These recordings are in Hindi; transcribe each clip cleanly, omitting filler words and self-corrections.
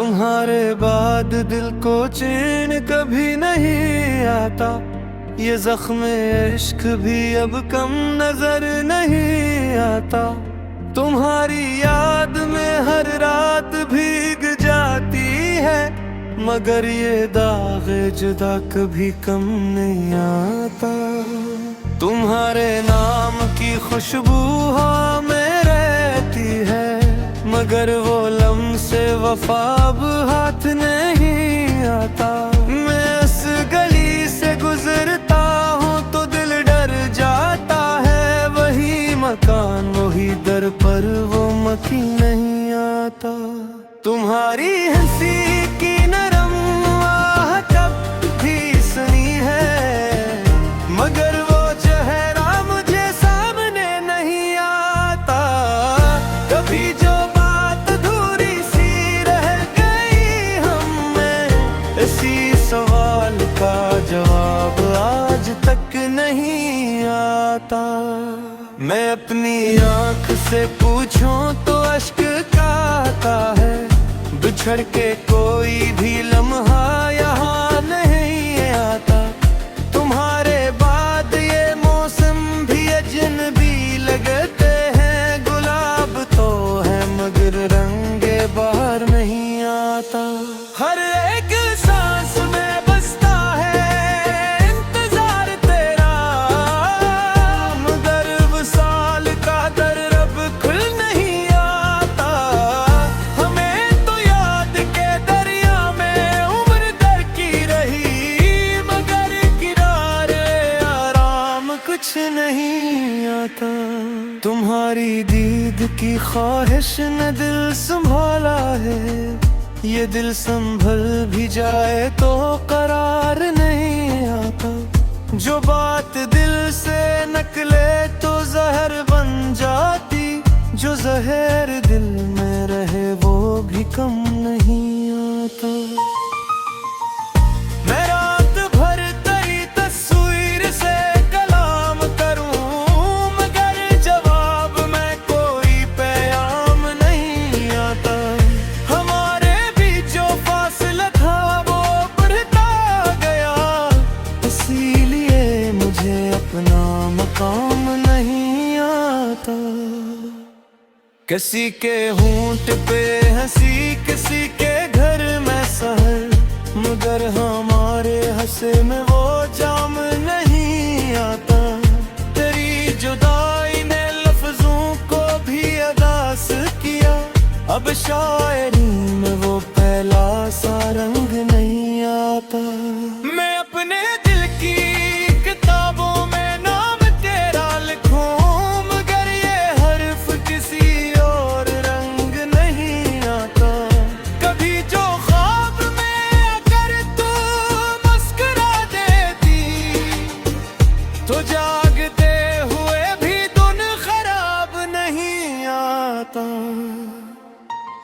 तुम्हारे बाद दिल को चैन कभी नहीं आता, ये जख्म इश्क भी अब कम नजर नहीं आता। तुम्हारी याद में हर रात भीग जाती है, मगर ये दाग जुदा कभी कम नहीं आता। तुम्हारे नाम की खुशबू हवा में रहती है, मगर वो लम्से वफा अब हाथ नहीं आता। मैं उस गली से गुजरता हूँ तो दिल डर जाता है, वही मकान वही दर पर वो मकी नहीं आता। तुम्हारी हंसी की नरम आह कब भी सुनी है, मगर वो चेहरा मुझे सामने नहीं आता। कभी जो बात अधूरी सी रह गई हमें, इसी सवाल का जवाब आज तक नहीं आता। मैं अपनी आँख से पूछूं तो अश्क का आता है, बिछड़ के कोई भी लम्हा यहाँ नहीं आता। तुम्हारे बाद ये मौसम भी अजनबी लगते हैं, गुलाब तो है मगर रंगे बाहर नहीं आता। हर एक सांस में बसता है इंतजार तेरा, मगर वसाल का दर अब खुल नहीं आता। हमें तो याद के दरिया में उम्र दर की रही, मगर किनारे आराम कुछ नहीं आता। तुम्हारी दीद की ख्वाहिश ने दिल संभाला है, ये दिल संभल भी जाए तो करार नहीं आता। जो बात दिल से निकले तो जहर बन जाती, जो जहर दिल में रहे वो भी कम नहीं आता। मैं रात भर तेरी तस्वीर से कलाम करूं, मगर जवाब में कोई पैगाम नहीं आता। हमारे बीच जो फासला था वो बढ़ता गया, इसीलिए मुझे अपना मकाम नहीं आता। किसी के होंठ पे हंसी, किसी के घर में सहर, मगर हमारे हंसे में वो जाम नहीं आता। तेरी जुदाई ने लफ्जों को भी अदास किया, अब शायरी में वो पहला सा रंग नहीं आता। मैं अपने दिल की किताबों में नाम तेरा लिखूं, मगर ये हर्फ किसी और रंग नहीं आता। कभी जो ख्वाब में अगर तू मुस्कुरा देती, तो जागते हुए भी दिन खराब नहीं आता।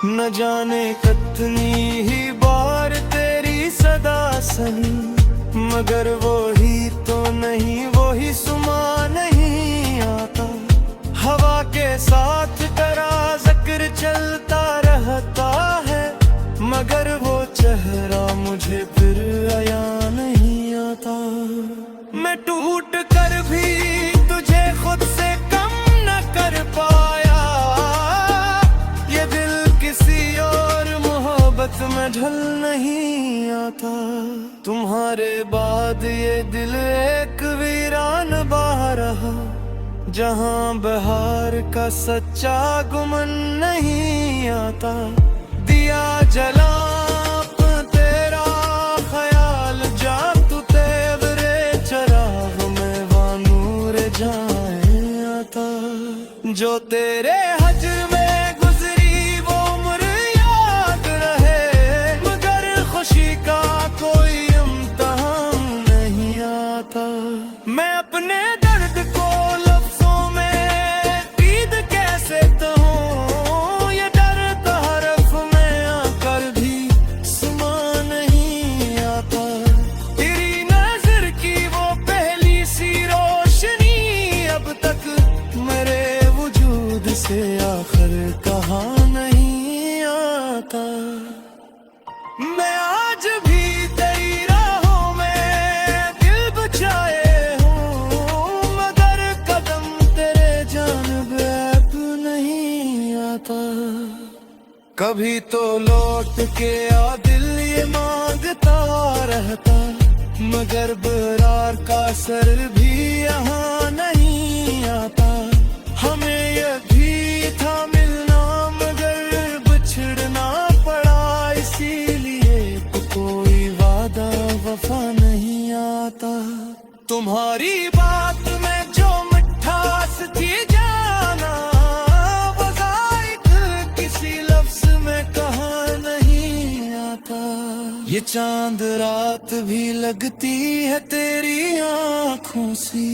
न जाने कितनी ही बार तेरी सदा सही, मगर वो ही तो नहीं, वो ही सुमा नहीं आता। हवा के साथ तेरा जिक्र चलता रहता है, मगर वो चेहरा मुझे फिर आया नहीं आता। मैं टूट कर भी तुझे खुद से कम न कर पाया, ये दिल किसी और मोहब्बत में ढल नहीं आता। तुम्हारे बाद ये दिल एक वीरान बहा रहा, जहाँ बहार का सच्चा गुमन नहीं आता। दिया जला तेरा ख्याल जा तू तेवरे चराग में वानूर जाए आता। जो तेरे हजर में गुजरी वो उम्र याद रहे, मगर खुशी का कोई इम्तिहान नहीं आता। मैं अपने दर्द को लफ्जों में दीद कैसे कहूं, ये दर्द हरफ में आकर भी सुमा नहीं आता। तेरी नजर की वो पहली सी रोशनी अब तक मेरे वजूद से आखिर कहाँ नहीं आता। कभी तो लौट के आ दिल ये मांगता रहता, मगर बरार का सर भी यहाँ नहीं आता। हमें यह भी था मिलना मगर बिछड़ना पड़ा, इसीलिए तो कोई वादा वफा नहीं आता। तुम्हारी बात में जो मिठास थी जाना, वो जायका किसी लफ्ज में कहा नहीं आता। ये चांद रात भी लगती है तेरी आँखों सी।